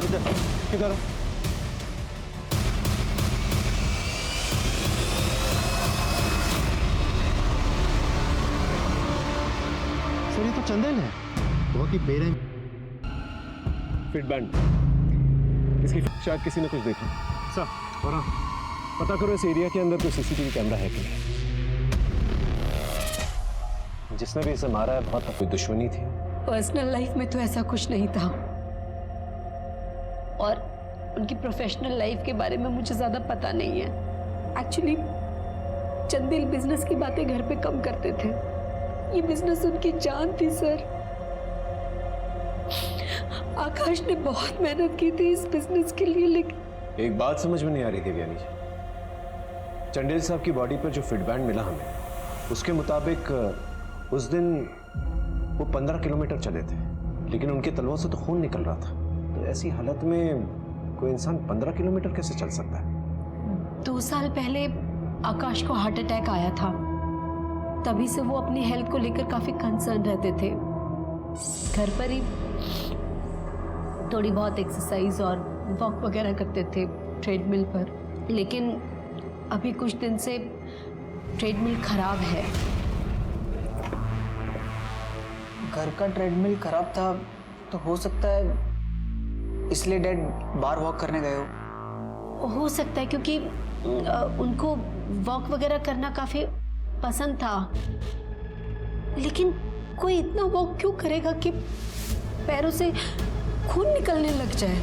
Sir किधर? Sir ये तो चंदेल है, बहुत ही बेरहम। फिट बैंड, इसकी शायद किसी ने कुछ देखा। सर और हाँ, पता करो इस एरिया के अंदर कोई सीसीटीवी कैमरा है कि नहीं। जिसने भी इसे मारा है बहुत कोई दुश्मनी थी। पर्सनल लाइफ में तो ऐसा कुछ नहीं था, और उनकी प्रोफेशनल लाइफ के बारे में मुझे ज्यादा पता नहीं है। एक्चुअली चंदेल बिजनेस की बातें घर पे कम करते थे, ये बिजनेस उनकी जान थी सर। आकाश ने बहुत मेहनत की थी इस बिजनेस के लिए, लेकिन एक बात समझ में नहीं आ रही थी ज्ञानी जी, चंदेल साहब की बॉडी पर जो फिट बैंड मिला हमें, उसके मुताबिक उस दिन वो 15 किलोमीटर चले थे, लेकिन उनके तलवों से तो खून निकल रहा था। तो ऐसी हालत में कोई इंसान 15 किलोमीटर कैसे चल सकता है? 2 साल पहले आकाश को हार्ट अटैक आया था, तभी से वो अपनी हेल्थ को लेकर काफी कंसर्न रहते थे। घर पर ही थोड़ी बहुत एक्सरसाइज और वॉक वगैरह करते थे ट्रेडमिल पर, लेकिन अभी कुछ दिन से ट्रेडमिल खराब है। घर का ट्रेडमिल खराब था तो हो सकता है इसलिए डैड बाहर वॉक करने गए हो सकता है, क्योंकि उनको वॉक वगैरह करना काफी पसंद था, लेकिन कोई इतना वॉक क्यों करेगा कि पैरों से खून निकलने लग जाए।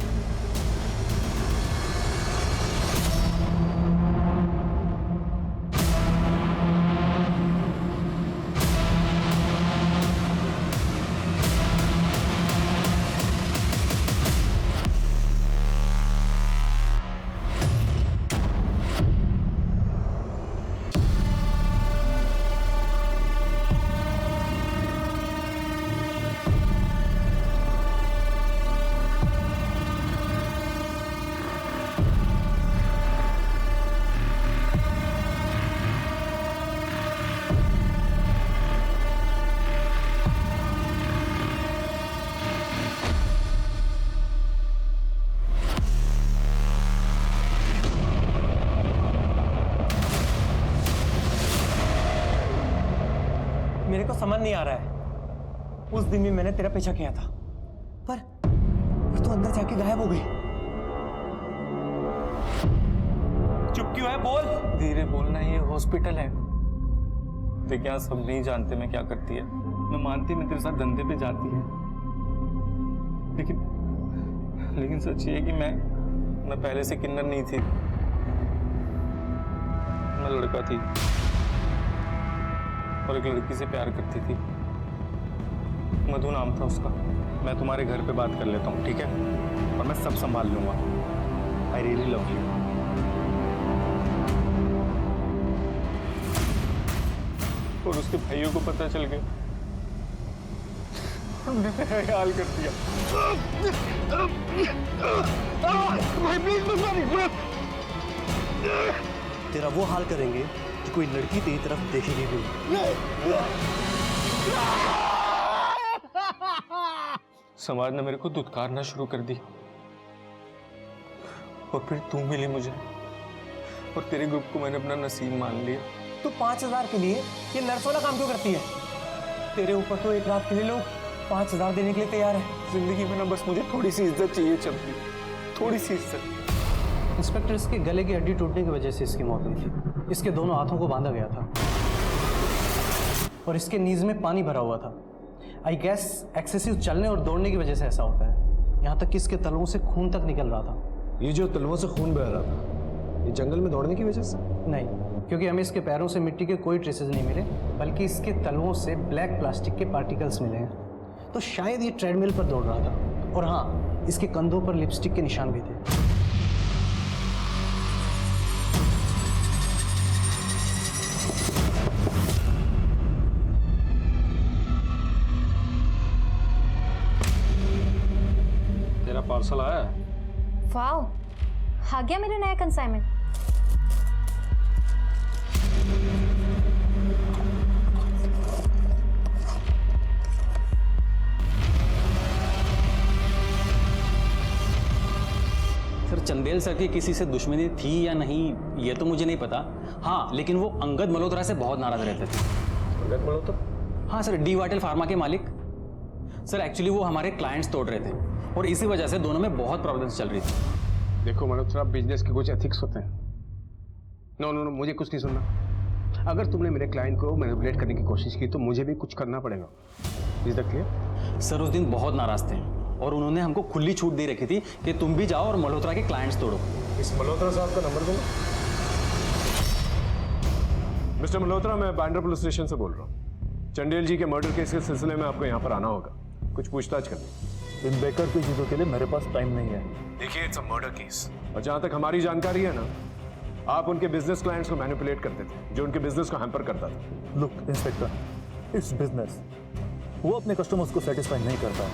मेरे को समझ नहीं आ रहा है, उस दिन भी मैंने तेरा पीछा किया था, पर तू अंदर जाके गायब हो गई। चुप क्यों है? बोल। धीरे बोलना, ये हॉस्पिटल है। देख यहाँ सब नहीं जानते मैं क्या करती है। मैं मानती मैं तेरे साथ धंधे पे जाती है, लेकिन सच ये है कि मैं पहले से किन्नर नहीं थी, मैं लड़का थी और एक लड़की से प्यार करती थी। मधु नाम था उसका। मैं तुम्हारे घर पे बात कर लेता हूँ, ठीक है? और मैं सब संभाल लूंगा। I really love you. और उसके भाइयों को पता चल गया, उन्होंने मेरा हाल कर दिया। भाई प्लीज मत मारिए। तेरा वो हाल करेंगे कि कोई लड़की तेरी तरफ देखेगी भी नहीं। समाज ने मेरे को दुत्कारना शुरू कर दी, और फिर तू मिली मुझे, और तेरे ग्रुप को मैंने अपना नसीब मान लिया। तू 5000 के लिए ये नर्स वाला काम क्यों करती है? तेरे ऊपर तो एक रात के लिए लोग 5000 देने के लिए तैयार है। जिंदगी में ना बस मुझे थोड़ी सी इज्जत चाहिए चंपी, थोड़ी सी इज्जत। इंस्पेक्टर, इसके गले की हड्डी टूटने की वजह से इसकी मौत हुई थी। इसके दोनों हाथों को बांधा गया था और इसके नीज में पानी भरा हुआ था। आई गेस एक्सेसिव चलने और दौड़ने की वजह से ऐसा होता है। यहाँ तक कि इसके तलवों से खून तक निकल रहा था। ये जो तलवों से खून बह रहा था, ये जंगल में दौड़ने की वजह से? नहीं, क्योंकि हमें इसके पैरों से मिट्टी के कोई ट्रेसेस नहीं मिले, बल्कि इसके तलवों से ब्लैक प्लास्टिक के पार्टिकल्स मिले हैं। तो शायद ये ट्रेडमिल पर दौड़ रहा था। और हाँ, इसके कंधों पर लिपस्टिक के निशान भी थे। पार्सल आया है? वाओ, आ गया मेरा नया कंसाइनमेंट। चंदेल सर की किसी से दुश्मनी थी या नहीं ये तो मुझे नहीं पता। हाँ, लेकिन वो अंगद मल्होत्रा से बहुत नाराज रहते थे। अंगद मल्होत्रा? हाँ सर, डी वाटेल फार्मा के मालिक। सर एक्चुअली वो हमारे क्लाइंट्स तोड़ रहे थे और इसी वजह से दोनों में बहुत प्रॉब्लम्स चल रही थी। देखो मल्होत्रा, बिजनेस के कुछ एथिक्स होते हैं। नो नो नो, मुझे कुछ नहीं सुनना। अगर तुमने मेरे क्लाइंट को मैनिपुलेट करने की कोशिश की तो मुझे भी कुछ करना पड़ेगा। Is that clear? सर उस दिन बहुत नाराज थे और उन्होंने हमको खुली छूट दे रखी थी कि तुम भी जाओ और मल्होत्रा के क्लाइंट्स तोड़ो। इस मल्होत्रा साहब का नंबर दूंगा। मिस्टर मल्होत्रा, मैं बांद्रा पुलिस स्टेशन से बोल रहा हूँ। चंडेल जी के मर्डर केस के सिलसिले में आपको यहाँ पर आना होगा, कुछ पूछताछ करनी। इन बेकार की चीज़ों के लिए मेरे पास टाइम नहीं है। देखिए, इट्स अ मर्डर केस और जहाँ तक हमारी जानकारी है ना, आप उनके बिजनेस क्लाइंट्स को मैनिपुलेट करते थे, जो उनके बिजनेस को हैम्पर करता था। Look inspector, it's business. वो अपने कस्टमर्स को सेटिस्फाई नहीं करता,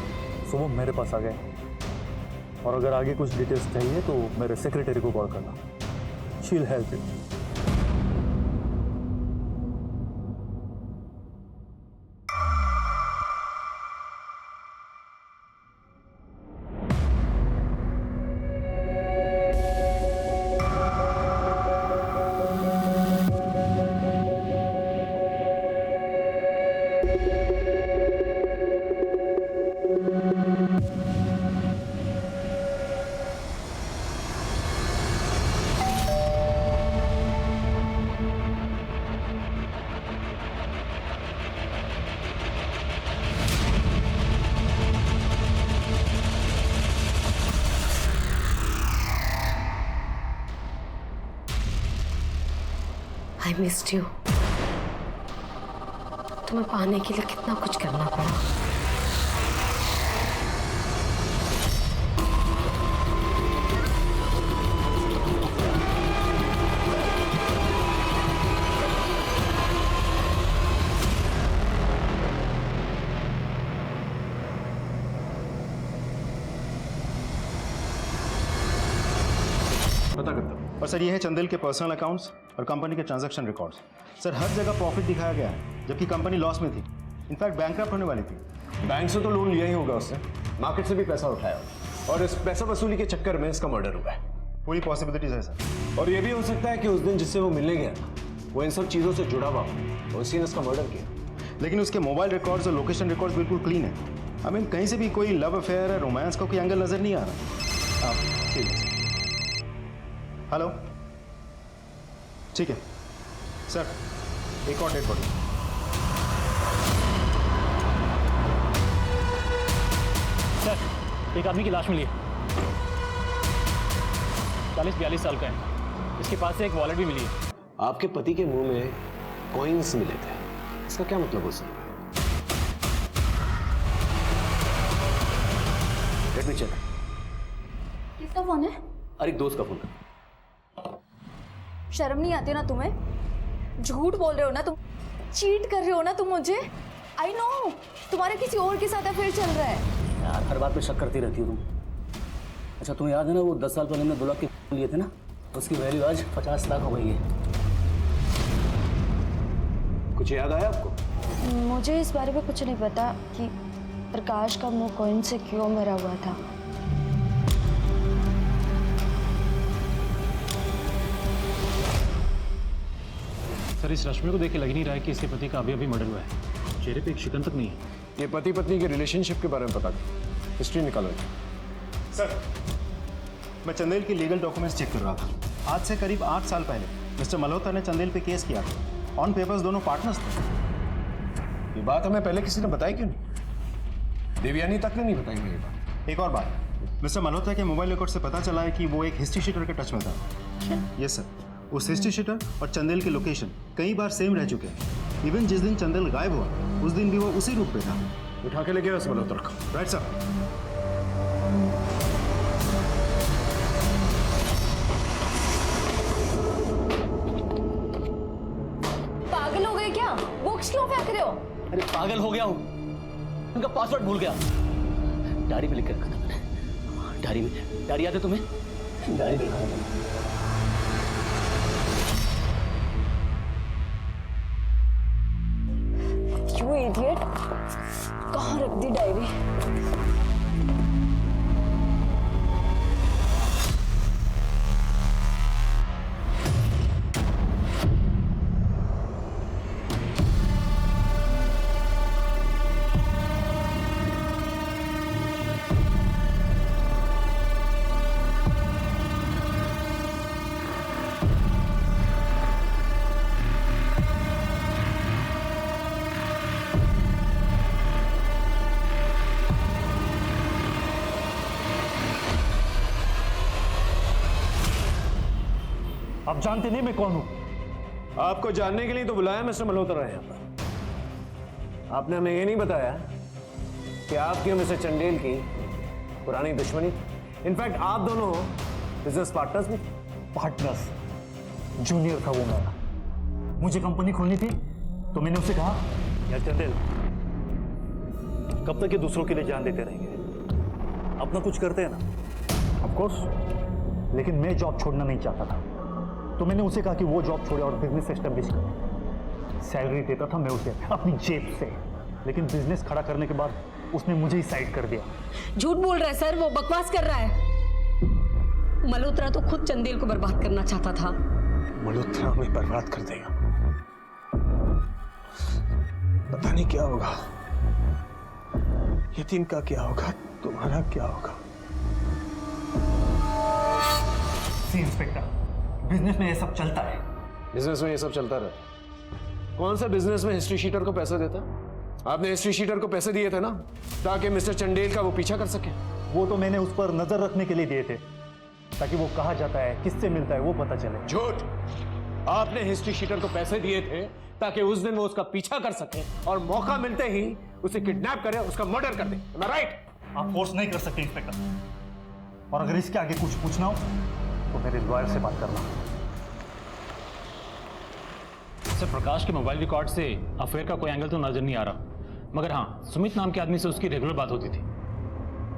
सो वो मेरे पास आ गए। और अगर आगे कुछ डिटेल्स चाहिए तो मेरे सेक्रेटरी को कॉल करना, she will help you. I missed you. तुम्हें पाने के लिए कितना कुछ करना पड़ा। पता करता हूँ। और सर ये है चंदेल के पर्सनल अकाउंट्स और कंपनी के ट्रांजैक्शन रिकॉर्ड्स। सर हर जगह प्रॉफिट दिखाया गया है, जबकि कंपनी लॉस में थी। इनफैक्ट बैंकक्रप्ट होने वाली थी। बैंक से तो लोन लिया ही होगा उससे, मार्केट से भी पैसा उठाया होगा, और इस पैसा वसूली के चक्कर में इसका मर्डर हुआ है। पूरी पॉसिबिलिटीज है सर। और ये भी हो सकता है कि उस दिन जिससे वो मिलने गया था वो इन सब चीज़ों से जुड़ा हुआ हो, उसी ने इसका मर्डर किया। लेकिन उसके मोबाइल रिकॉर्ड्स और लोकेशन रिकॉर्ड्स बिल्कुल क्लीन है। आई मीन कहीं से भी कोई लव अफेयर है, रोमांस का कोई एंगल नजर नहीं आ रहा। आप हेलो, ठीक है सर, एक और डेड बॉडी। सर एक आदमी की लाश मिली है, 40-42 साल का है। इसके पास से एक वॉलेट भी मिली है। आपके पति के मुंह में कॉइन्स मिले थे, इसका क्या मतलब हो सकता है? Let me check. किसका फोन है? अरे दोस्त का फोन। शर्म नहीं आती ना तुम्हें? झूठ बोल रहे हो ना तुम, चीट कर रहे हो ना तुम मुझे। आई नो तुम्हारे किसी और के साथ अफेयर चल रहा है। यार हर बात पे शक करती रहती हो तुम। अच्छा तुम्हें याद है ना वो 10 साल पहले हमने 2 लाख के लिए थे ना, उसकी वैल्यू आज 50 लाख हो गई है। कुछ याद आया आपको? मुझे इस बारे में कुछ नहीं पता कि प्रकाश का मुंह कॉइन से क्यों मरा हुआ था। सर इस रश्मि को देख के लग नहीं रहा है कि इसके पति का अभी मर्डर हुआ है। चेहरे पे एक शिकन तक नहीं है। ये पति पत्नी के रिलेशनशिप के बारे में पता कर, हिस्ट्री निकालो। सर मैं चंदेल के लीगल डॉक्यूमेंट्स चेक कर रहा था। आज से करीब 8 साल पहले मिस्टर मल्होत्रा ने चंदेल पे केस किया था। ऑन पेपर्स दोनों पार्टनर्स थे। ये बात हमें पहले किसी ने बताई क्यों नहीं? देवयानी तक ने नहीं बताई मुझे बात। एक और बात, मिस्टर मल्होत्रा के मोबाइल रिकॉर्ड से पता चला है कि वो एक हिस्ट्री शीटर के टच में था। यस सर, उस हिस्ट्री शीटर और चंदेल के लोकेशन कई बार सेम रह चुके हैं। इवन जिस दिन चंदेल गायब हुआ उस दिन भी वो उसी रूट पे था। उठा के लेके उस मल्होत्रा को। Right sir. पागल हो गए क्या? बुक्स क्यों फेंक रहे हो? अरे पागल हो गया हूँ, उनका पासवर्ड भूल गया। डायरी में लिख के रखा था मैंने। डायरी में, डायरी याद है तुम्हें? डायरी में लिखा था। You idiot! कहाँ रख दी डायरी? आप जानते नहीं मैं कौन हूं। आपको जानने के लिए तो बुलाया मिस्टर मल्होत्रा यहाँ पर। आपने हमें ये नहीं बताया कि आपकी और मिस्टर चंडेल की पुरानी दुश्मनी थी। इनफैक्ट आप दोनों बिजनेस पार्टनर्स भी थे। पार्टनर्स, जूनियर था वो मेरा। मुझे कंपनी खोलनी थी तो मैंने उसे कहा, यार चंदेल, कब तक ये दूसरों के लिए जान देते रहेंगे, अपना कुछ करते हैं ना। ऑफ कोर्स, लेकिन मैं जॉब छोड़ना नहीं चाहता था, तो मैंने उसे कहा कि वो जॉब छोड़े और बिजनेस एस्टेब्लिश करे। सैलरी देता था मैं उसे अपनी जेब से, लेकिन बिजनेस खड़ा करने के बाद उसने मुझे ही साइड कर दिया। झूठ बोल रहा है सर, वो बकवास कर रहा है। मल्होत्रा तो खुद चंदेल को बर्बाद करना चाहता था। मल्होत्रा हमें बर्बाद कर देगा। पता नहीं क्या होगा, यतीम का क्या होगा, तुम्हारा क्या होगा। सी इंस्पेक्टर, बिजनेस में ये सब चलता है। बिजनेस में ये सब चलता रहता। कौन सा बिजनेस में हिस्ट्री शीटर को पैसे देता? आपने हिस्ट्री शीटर को पैसे दिए थे ना, ताकि मिस्टर चंडेल का वो पीछा कर सके। वो तो मैंने उस पर नजर रखने के लिए दिए थे, ताकि वो कहाँ जाता है, किससे मिलता है, वो पता चले। झूठ! आपने हिस्ट्री शीटर को पैसे दिए थे ताकि उस दिन वो उसका पीछा कर सके और मौका मिलते ही उसे किडनैप करे, उसका मर्डर कर दे। Am I right? आप फोर्स नहीं कर सकते इंस्पेक्टर, और अगर इसके आगे कुछ पूछना हो तो मेरे लॉयर से बात करना। सर, प्रकाश के मोबाइल रिकॉर्ड से अफेयर का कोई एंगल तो नजर नहीं आ रहा, मगर हाँ, सुमित नाम के आदमी से उसकी रेगुलर बात होती थी।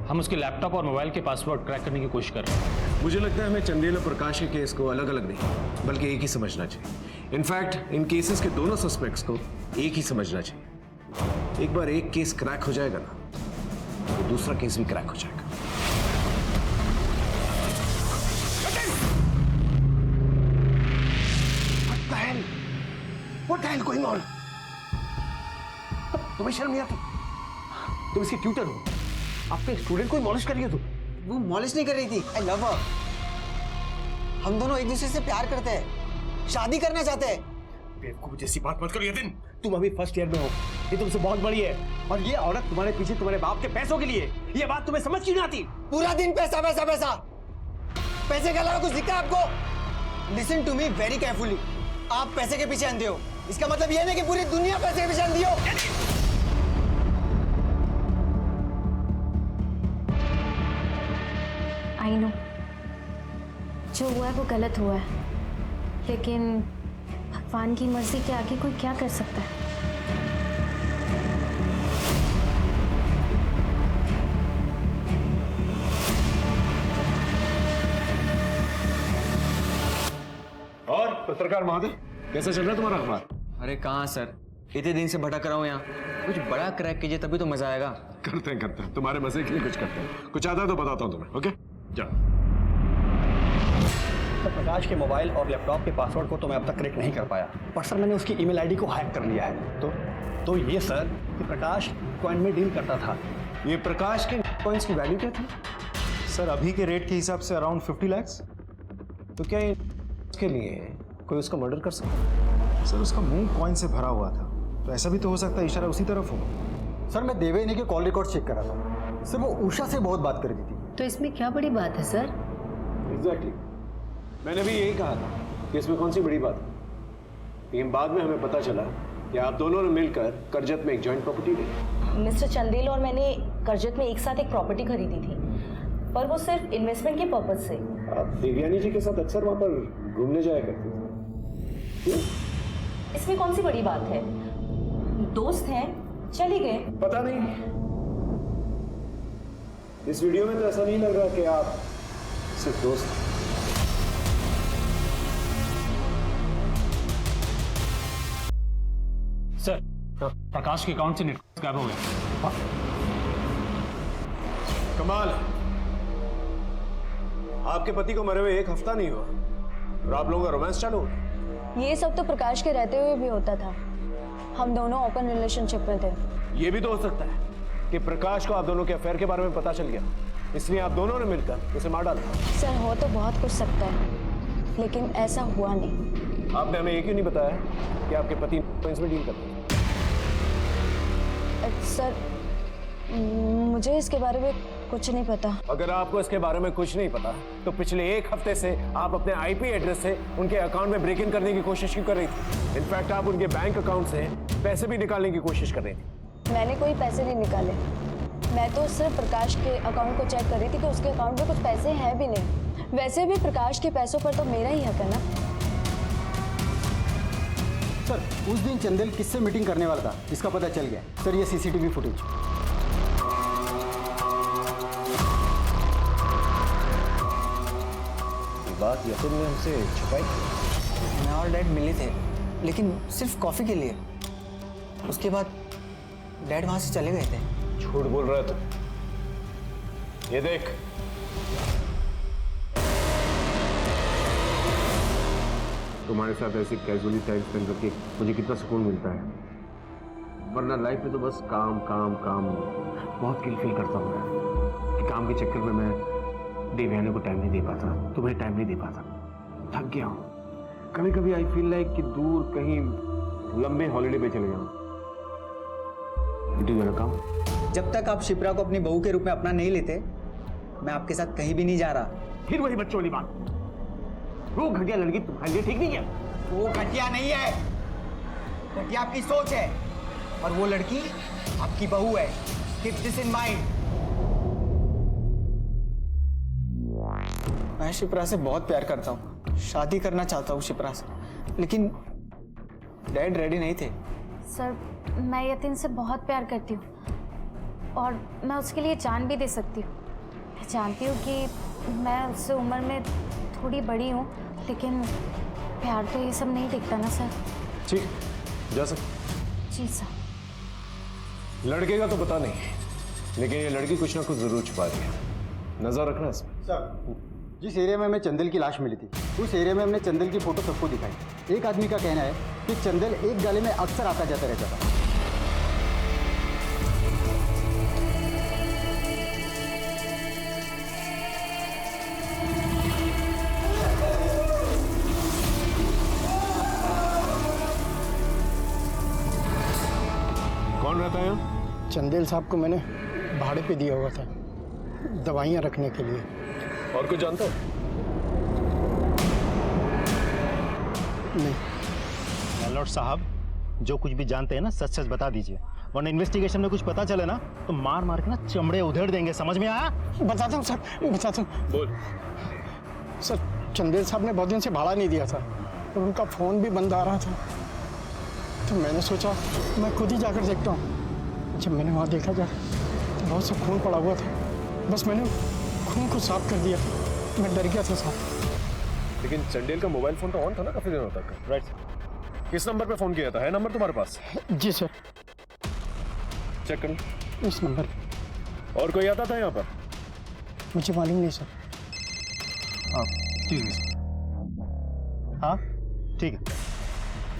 हम उसके लैपटॉप और मोबाइल के पासवर्ड क्रैक करने की कोशिश कर रहे हैं। मुझे लगता है हमें चंदेल और प्रकाश के केस को अलग अलग नहीं, बल्कि एक ही समझना चाहिए। इनफैक्ट इन केसेस के दोनों सस्पेक्ट्स को एक ही समझना चाहिए। एक बार एक केस क्रैक हो जाएगा ना, तो दूसरा केस भी क्रैक हो जाएगा। What the hell going on? तुम्हें शर्म नहीं आती? तुम इसकी ट्यूटर हो, आपके स्टूडेंट को मॉलिश कर रही हो तुम। वो मॉलिश नहीं कर रही थी, आई लव हर। हम दोनों एक दूसरे से प्यार करते हैं, शादी करना चाहते हैं। बेवकूफ जैसी बात मत करो यतिन, तुम अभी फर्स्ट ईयर में हो, ये तुमसे बहुत बड़ी है, और ये औरत तुम्हारे पीछे तुम्हारे बाप के पैसों के लिए। ये बात तुम्हें समझ क्यों नहीं आती? पूरा दिन पैसा पैसा पैसा, पैसे के अलावा कुछ दिखता है आपको? Listen to me very carefully. आप पैसे के पीछे अंधे हो, इसका मतलब ये नहीं कि पूरी दुनिया पैसे के पीछे अंधी हो। आई नो, जो हुआ है वो गलत हुआ है, लेकिन भगवान की मर्जी के आगे कोई क्या कर सकता है। और पत्रकार महोदय, कैसा चल रहा है तुम्हारा अखबार? अरे कहाँ सर, इतने दिन से भटक रहा हूँ यहाँ। कुछ बड़ा क्रैक कीजिए तभी तो मजा आएगा। करते हैं, तुम्हारे मजे के लिए कुछ करते हैं। कुछ आता है तो बताता हूँ तुम्हें। ओके, जाओ। सर, प्रकाश के मोबाइल और लैपटॉप के पासवर्ड को तो मैं अब तक क्रैक नहीं कर पाया, पर सर मैंने उसकी ईमेल आईडी को हैक कर लिया है। तो ये सर कि प्रकाश कॉइन में डील करता था। ये प्रकाश के कॉइन्स की वैल्यू क्या थी? सर अभी के रेट के हिसाब से अराउंड 50 लाख। तो क्या इसके लिए कोई उसका मर्डर कर सकता? सर उसका मुंह कॉइन से भरा हुआ था, तो ऐसा भी तो हो सकता है इशारा उसी तरफ हो। सर मैं देवयानी के कॉल रिकॉर्ड चेक कर रहा था, सर वो उषा से बहुत बात कर रही थी। तो इसमें क्या बड़ी बात है सर? एग्जैक्टली, मैंने भी यही कहा था कि इसमें कौन सी बड़ी बात है। लेकिन बाद में हमें पता चला कि आप दोनों ने मिलकर करजत में एक जॉइंट प्रॉपर्टी ली। मिस्टर चंदेल और मैंने करजत में एक साथ एक प्रॉपर्टी खरीदी थी, पर वो सिर्फ इन्वेस्टमेंट के पर्पज से। आप देवयानी जी के साथ अक्सर वहां पर घूमने जाया करते थे। इसमें कौन सी बड़ी बात है? दोस्त हैं, चले गए। पता नहीं, इस वीडियो में तो ऐसा नहीं लग रहा कि आप सिर्फ दोस्त हैं। सर, प्रकाश के अकाउंट से नेटवर्क गायब हो गया। कमाल है, आपके पति को मरे हुए एक हफ्ता नहीं हुआ और आप लोगों का रोमांस चालू हो गया। ये सब तो प्रकाश के रहते हुए भी होता था, हम दोनों ओपन रिलेशनशिप में थे। ये भी तो हो सकता है कि प्रकाश को आप दोनों के अफेयर के बारे में पता चल गया, इसलिए आप दोनों ने मिलकर उसे मार डाला। सर हो तो बहुत कुछ सकता है, लेकिन ऐसा हुआ नहीं। आपने हमें ये क्यों नहीं बताया कि आपके पति इसमें डील करते हैं? सर मुझे इसके बारे में कुछ नहीं पता। अगर आपको इसके बारे में कुछ नहीं पता तो पिछले 1 हफ्ते से आप अपने आईपी एड्रेस से उनके अकाउंट में ब्रेक इन करने की कोशिश क्यों कर रही थी? इनफैक्ट आप उनके बैंक अकाउंट से पैसे भी निकालने की कोशिश कर रही थी। मैंने कोई पैसे नहीं निकाले, मैं तो सिर्फ प्रकाश के अकाउंट को चेक कर रही थी कि उसके अकाउंट में कुछ पैसे हैं भी नहीं। वैसे भी प्रकाश के पैसों पर तो मेरा ही हक है ना। सर उस दिन चंदेल किससे मीटिंग करने वाला था इसका पता चल गया सर। ये सीसीटीवी फुटेज। बात यतिन ने हमसे छुपाई। मैं और डैड मिले थे, लेकिन सिर्फ कॉफी के लिए। उसके बाद डैड वहां से चले गए थे। झूठ बोल रहा है तू। ये देख, तुम्हारे साथ ऐसे कैजुअली टाइम स्पेंड करके मुझे कितना सुकून मिलता है। वरना लाइफ में तो बस काम काम काम। बहुत गिल्ट फील करता हूँ मैं कि काम के चक्कर में मैं देवयानी को टाइम नहीं दे पाता, तुम्हें टाइम नहीं दे पाता। थक गया हूँ। कभी कभी आई फील लाइक कि दूर कहीं लंबे हॉलीडे पे चले जाऊँ। काम जब तक आप शिप्रा को अपनी बहू के रूप में अपना नहीं लेते, मैं आपके साथ कहीं भी नहीं जा रहा। फिर वही बच्चों वाली बात। वो घटिया लड़की तुम्हारे लिए ठीक नहीं है। वो घटिया नहीं है, घटिया आपकी सोच है, और वो लड़की आपकी बहू है। Keep this in mind. मैं शिप्रा से बहुत प्यार करता हूँ, शादी करना चाहता हूँ शिप्रा से, लेकिन डैड रेडी नहीं थे। सर मैं यतिन से बहुत प्यार करती हूँ और मैं उसके लिए जान भी दे सकती हूँ। मैं जानती हूँ कि मैं उससे उम्र में थोड़ी बड़ी हूँ, लेकिन प्यार तो ये सब नहीं दिखता ना सर। ठीक, जा सकते। जी सर। लड़के का तो पता नहीं, लेकिन ये लड़की कुछ ना कुछ जरूर छुपा रही है। नजर रखना इसमें। सर जिस एरिया में हमें चंदेल की लाश मिली थी, उस एरिया में हमने चंदेल की फोटो सबको दिखाई। एक आदमी का कहना है कि चंदेल एक गाले में अक्सर आता जाता रहता था। कौन रहता है यहाँ? चंदेल साहब को मैंने भाड़े पे दिया हुआ था, दवाइयाँ रखने के लिए। और कुछ जानता हो? नहीं। लैंडलॉर्ड साहब, जो कुछ भी जानते हैं ना सच सच बता दीजिए, वरना इन्वेस्टिगेशन में कुछ पता चले ना तो मार मार के ना चमड़े उधेड़ देंगे। समझ में आया? बताता हूँ सर, बताता हूँ। बोल। सर चंदेल साहब ने बहुत दिन से भाड़ा नहीं दिया था और उनका फ़ोन भी बंद आ रहा था, तो मैंने सोचा मैं खुद ही जाकर देखता हूँ। जब मैंने वहाँ देखा जा तो बहुत सा खून पड़ा हुआ था। बस मैंने खून को साफ कर दिया, मैं डर गया था साहब। लेकिन चंदेल का मोबाइल फोन तो ऑन था ना काफी दिनों तक। राइट। किस नंबर पे फोन किया था? है नंबर तुम्हारे पास? जी सर। चेक कर लो। इस नंबर। और कोई आता था यहाँ पर? मुझे मालूम नहीं सर। ठीक है। हाँ ठीक है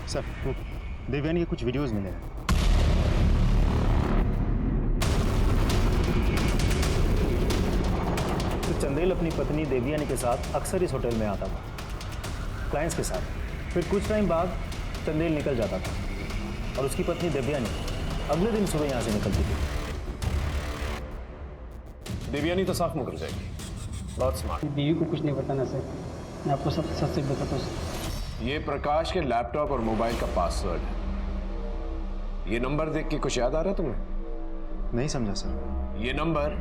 सर। देवयानी के कुछ वीडियोस मिले हैं। तो चंदेल अपनी पत्नी देवयानी के साथ अक्सर इस होटल में आता था, क्लाइंट्स के साथ। फिर कुछ टाइम बाद चंदेल निकल जाता था और उसकी पत्नी देवयानी अगले दिन सुबह यहाँ से निकलती थी। देवयानी तो साफ मुकर जाएगी। बहुत स्मार्ट। बीवी को कुछ नहीं बताना सर, मैं आपको सब सच सच बताता हूँ। ये प्रकाश के लैपटॉप और मोबाइल का पासवर्ड है। ये नंबर देख के कुछ याद आ रहा है तुम्हें? नहीं समझा सर। ये नंबर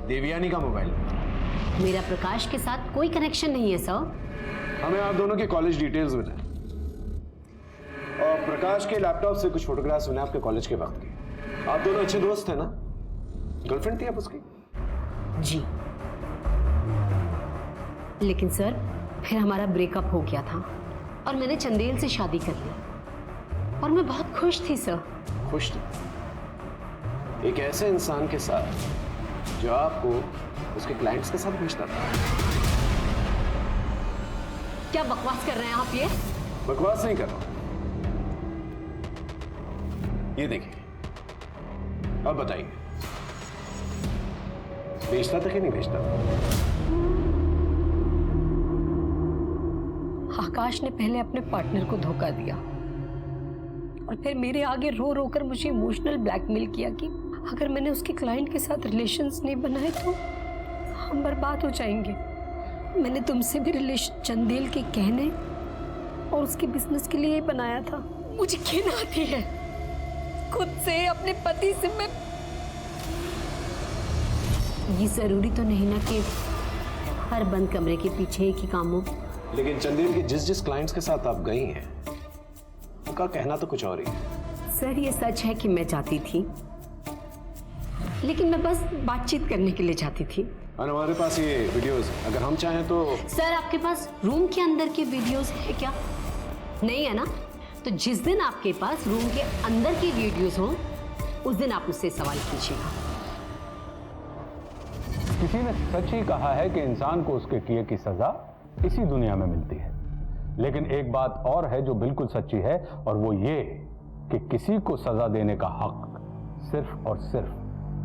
देवयानी का मोबाइल नंबर। मेरा प्रकाश के साथ कोई कनेक्शन नहीं है सर। हमें आप दोनों के कॉलेज डिटेल्स मिले और प्रकाश के लैपटॉप से कुछ फोटोग्राफ्स मिले आपके कॉलेज के वक्त के। आप दोनों अच्छे दोस्त थे ना? गर्लफ्रेंड थी आप उसकी? जी, लेकिन सर फिर हमारा ब्रेकअप हो गया था और मैंने चंदेल से शादी कर ली और मैं बहुत खुश थी सर। खुश थी एक ऐसे इंसान के साथ जो आपको उसके क्लाइंट्स के साथ भेजता था। क्या बकवास कर रहे हैं आप? ये बकवास नहीं कर रहा। ये देखिए, अब बताइए, भेजता था कि नहीं भेजता? आकाश ने पहले अपने पार्टनर को धोखा दिया और फिर मेरे आगे रो रो कर मुझे इमोशनल ब्लैकमेल किया कि अगर मैंने उसके क्लाइंट के साथ रिलेशंस नहीं बनाए तो हम बर्बाद हो जाएंगे। मैंने तुमसे भी रिलेशन चंदेल के कहने और उसके बिजनेस के लिए ही बनाया था। मुझे घिन आती है खुद से, अपने पति से। मैं ये जरूरी तो नहीं ना कि हर बंद कमरे के पीछे एक ही काम हो। लेकिन चंदेल के जिस क्लाइंट्स के साथ आप गई हैं उनका कहना तो कुछ और ही है। सर ये सच है कि मैं चाहती थी, लेकिन मैं बस बातचीत करने के लिए चाहती थी। और हमारे पास ये वीडियोस अगर हम चाहें तो। सर आपके पास रूम के अंदर के वीडियोस है क्या? नहीं है ना? तो जिस दिन आपके पास रूम के अंदर की वीडियोस हो उस दिन आप मुझसे सवाल कीजिएगा। किसी ने सच ही कहा है कि इंसान को उसके किए की सजा इसी दुनिया में मिलती है। लेकिन एक बात और है जो बिल्कुल सच्ची है, और वो ये कि किसी को सजा देने का हक सिर्फ और सिर्फ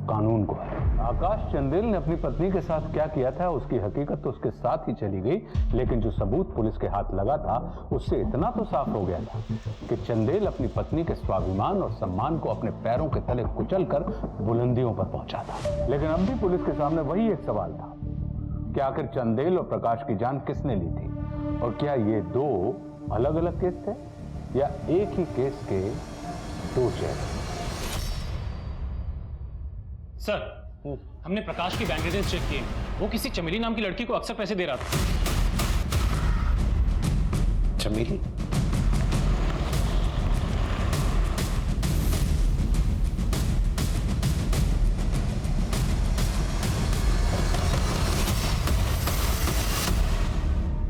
कानून को है। आकाश चंदेल ने अपनी पत्नी के साथ क्या किया था उसकी हकीकत तो उसके साथ ही चली गई, लेकिन जो सबूत पुलिस के हाथ लगा था उससे इतना तो साफ हो गया था कि चंदेल अपनी पत्नी के स्वाभिमान और सम्मान को अपने पैरों के तले कुचलकर बुलंदियों पर पहुंचा था। लेकिन अब भी पुलिस के सामने वही एक सवाल था कि आखिर चंदेल और प्रकाश की जान किसने ली थी, और क्या ये दो अलग अलग केस थे या एक ही केस के दो चेहरे? सर, हमने प्रकाश की बैंक डिटेल्स चेक किए। वो किसी चमेली नाम की लड़की को अक्सर पैसे दे रहा था। चमेली?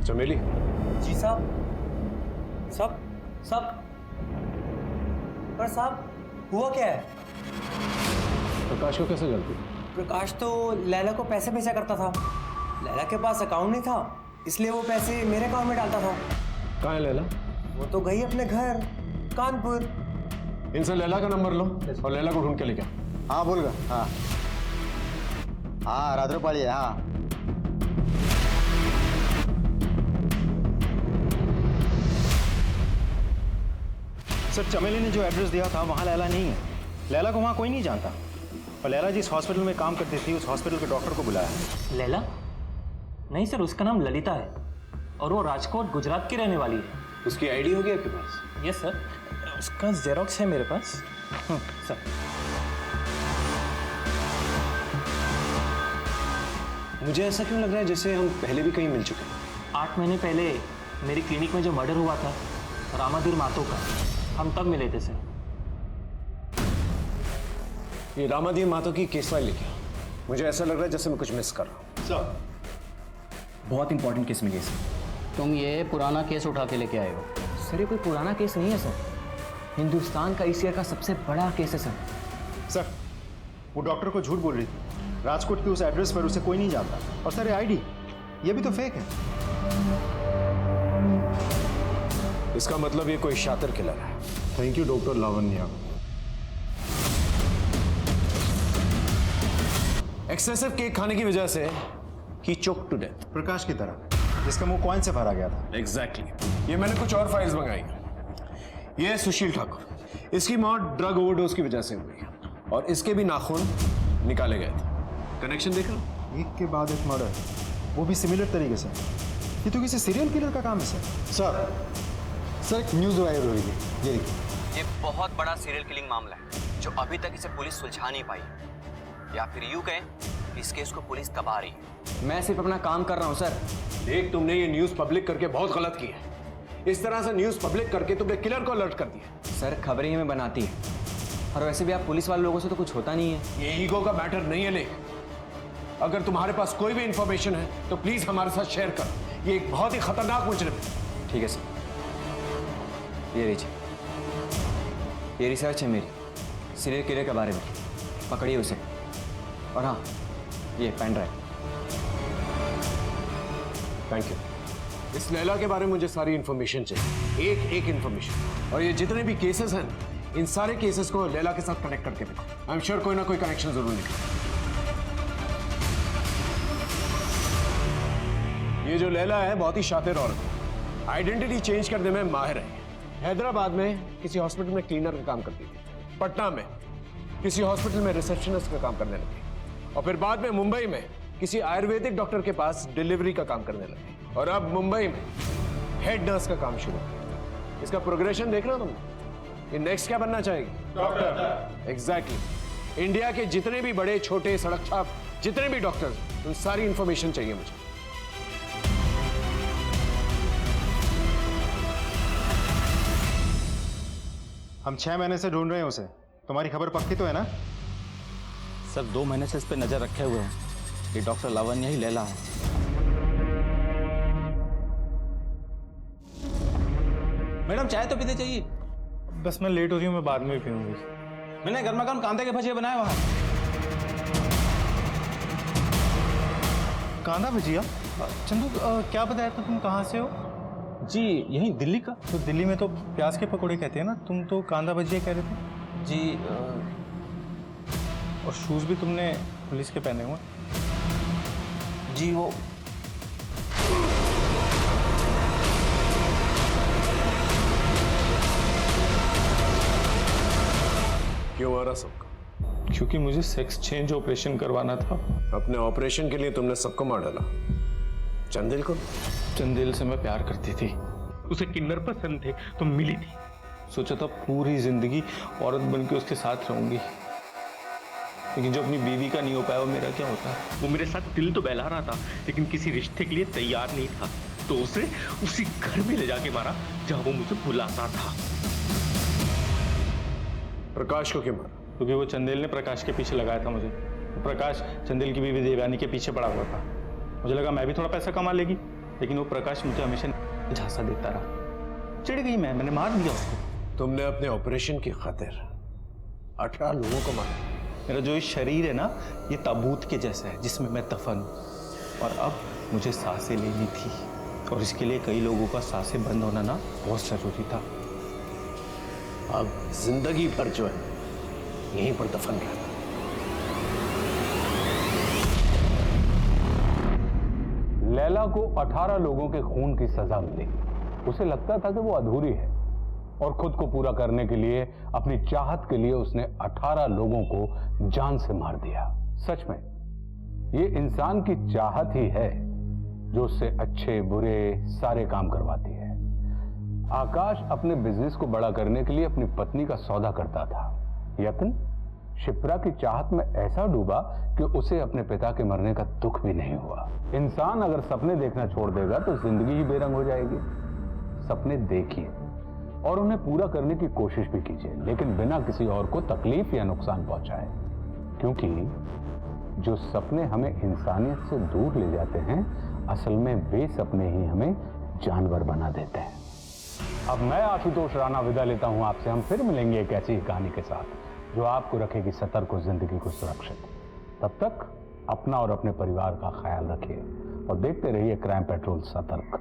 चमेली? जी साहब। सब पर साहब हुआ क्या है? प्रकाश को कैसे गलती? प्रकाश तो लैला को पैसे भेजा करता था। लैला के पास अकाउंट नहीं था, इसलिए वो पैसे मेरे अकाउंट में डालता था। कहाँ है लैला? वो तो गई अपने घर कानपुर। इनसे लैला का नंबर लो और लैला को ढूंढ के लेके आओ। हाँ बोल रहा। हाँ रात्रोपाली है। हाँ सर, चमेली ने जो एड्रेस दिया था वहाँ लैला नहीं है। लैला को वहाँ कोई नहीं जानता, और लैला जिस हॉस्पिटल में काम करती थी उस हॉस्पिटल के डॉक्टर को बुलाया है। लैला? नहीं सर, उसका नाम ललिता है और वो राजकोट गुजरात की रहने वाली है। उसकी आईडी होगी आपके पास? यस सर, उसका जेरोक्स है मेरे पास। सर मुझे ऐसा क्यों लग रहा है जैसे हम पहले भी कहीं मिल चुके हैं। 8 महीने पहले मेरी क्लिनिक में जो मर्डर हुआ था रामाधीर मातो का, हम तब मिले थे सर। ये रामाधीर मातो की केस फाइल लेके आओ। मुझे ऐसा लग रहा है जैसे मैं कुछ मिस कर रहा हूँ। सर, बहुत इंपॉर्टेंट केस मिली है सर। तुम ये पुराना केस उठा के लेके आए हो? सर ये कोई पुराना केस नहीं है सर, हिंदुस्तान का इस ईयर का सबसे बड़ा केस है सर। सर वो डॉक्टर को झूठ बोल रही थी। राजकोट की उस एड्रेस पर उसे कोई नहीं जानता, और सर ये आईडी ये भी तो फेक है। इसका मतलब ये कोई शातिर किलर है। Thank you doctor Lavanya. Excessive cake खाने की वजह से ही चोक टू डेथ। प्रकाश की तरह, जिसका मुंह कॉइन से भरा गया था। एग्जैक्टली। ये मैंने कुछ और फाइल्स मंगाई। ये है सुशील ठाकुर, इसकी मौत ड्रग ओवरडोज की वजह से हुई और इसके भी नाखून निकाले गए थे। कनेक्शन देख लो। एक के बाद एक मर्डर, वो भी सिमिलर तरीके से। ये तो किसी सीरियल किलर का काम है सर। सर एक न्यूज़ वायरल हुई है, ये देखिए। ये बहुत बड़ा सीरियल किलिंग मामला है जो अभी तक इसे पुलिस सुलझा नहीं पाई, या फिर यूं कहें इस केस को पुलिस दबा रही है। मैं सिर्फ अपना काम कर रहा हूं सर। देख, तुमने ये न्यूज़ पब्लिक करके बहुत गलत किया है। इस तरह से न्यूज़ पब्लिक करके तुमने किलर को अलर्ट कर दिया। सर खबरें हमें बनाती है, और वैसे भी आप पुलिस वाले लोगों से तो कुछ होता नहीं है। ये ईगो का मैटर नहीं है। लेकिन अगर तुम्हारे पास कोई भी इंफॉर्मेशन है तो प्लीज हमारे साथ शेयर करो। ये एक बहुत ही खतरनाक मुजरिम है। ठीक है सर, ये लीजिए, ये रिसर्च है मेरी सीरियल किलर के बारे में। पकड़िए उसे। और हाँ, ये पेन ड्राइव। Thank you. इस लैला के बारे में मुझे सारी इंफॉर्मेशन चाहिए, एक एक इंफॉर्मेशन। और ये जितने भी केसेस हैं, इन सारे केसेस को लैला के साथ कनेक्ट करके देखो। आई एम श्योर कोई ना कोई कनेक्शन जरूर निकले। ये जो लैला है बहुत ही शातिर औरत है, आइडेंटिटी चेंज करने में माहिर है। हैदराबाद में किसी हॉस्पिटल में क्लीनर का काम करती थी, पटना में किसी हॉस्पिटल में रिसेप्शनिस्ट का काम करने लगे और फिर बाद में मुंबई में किसी आयुर्वेदिक डॉक्टर के पास डिलीवरी का काम करने लगे और अब मुंबई में हेड नर्स का काम शुरू किया। इसका प्रोग्रेशन देख रहे हो तुम? ये नेक्स्ट क्या बनना चाहेगी? डॉक्टर। एग्जैक्टली। इंडिया के जितने भी बड़े छोटे सड़क छाप जितने भी डॉक्टर, उन सारी इंफॉर्मेशन चाहिए मुझे। हम 6 महीने से ढूंढ रहे हैं उसे। तुम्हारी खबर पक्की तो है ना? सर 2 महीने से इस पे नजर रखे हुए हैं। ये डॉक्टर लावण्य ही लैला है। मैडम चाय तो पीते चाहिए। बस मैं लेट हो रही हूँ, मैं बाद में पीऊंगी। मैंने गर्मा गर्म कांदे के भजिए बनाए वहां। कांदा भजिया? चंदू क्या बताया था, तुम कहाँ से हो? जी यही दिल्ली का। तो दिल्ली में तो प्याज के पकौड़े कहते हैं ना, तुम तो कांदा भजिया कह रहे थे। जी और शूज भी तुमने पुलिस के पहने हुए? जी वो क्यों आ रहा सबका? क्योंकि मुझे सेक्स चेंज ऑपरेशन करवाना था। अपने ऑपरेशन के लिए तुमने सबको मार डाला। चंदेल को? चंदेल से मैं प्यार करती थी, उसे किन्नर पसंद थे तो मिली थी। सोचा था पूरी जिंदगी औरत बन के उसके साथ रहूंगी, लेकिन जो अपनी बीवी का नहीं हो पाया वो मेरा क्या होता। वो मेरे साथ दिल तो बहला रहा था, लेकिन किसी रिश्ते के लिए तैयार नहीं था, तो उसे उसी घर में ले जाके मारा जहां वो मुझे बुलाता था। प्रकाश को क्यों मारा? क्योंकि वो चंदेल ने प्रकाश के पीछे लगाया था मुझे। तो प्रकाश चंदेल की बीवी देवयानी के पीछे पड़ा हुआ था। मुझे लगा मैं भी थोड़ा पैसा कमा लेगी, लेकिन वो प्रकाश मुझे हमेशा झांसा देता रहा। चिढ़ गई मैंने मार दिया उसको। तुमने अपने ऑपरेशन की खातिर 18 लोगों को मारा। मेरा जो ये शरीर है ना, ये ताबूत के जैसा है जिसमें मैं दफन हूं, और अब मुझे सांसें लेनी थी, और इसके लिए कई लोगों का सांसें बंद होना ना बहुत जरूरी था। अब जिंदगी भर जो है यहीं पर दफन रहना। लैला को 18 लोगों के खून की सजा मिली। उसे लगता था कि वो अधूरी है, और खुद को पूरा करने के लिए, अपनी चाहत के लिए उसने 18 लोगों को जान से मार दिया। सच में ये इंसान की चाहत ही है जो उससे अच्छे बुरे सारे काम करवाती है। आकाश अपने बिजनेस को बड़ा करने के लिए अपनी पत्नी का सौदा करता था। यत्न शिप्रा की चाहत में ऐसा डूबा कि उसे अपने पिता के मरने का दुख भी नहीं हुआ। इंसान अगर सपने देखना छोड़ देगा तो जिंदगी ही बेरंग हो जाएगी। सपने देखिए और उन्हें पूरा करने की कोशिश भी कीजिए, लेकिन बिना किसी और को तकलीफ या नुकसान पहुंचाए, क्योंकि जो सपने हमें इंसानियत से दूर ले जाते हैं, असल में वे सपने ही हमें जानवर बना देते हैं। अब मैं आशुतोष राणा विदा लेता हूं आपसे। हम फिर मिलेंगे एक ऐसी कहानी के साथ जो आपको रखेगी सतर्क और जिंदगी को सुरक्षित। तब तक अपना और अपने परिवार का ख्याल रखिए और देखते रहिए क्राइम पेट्रोल सतर्क।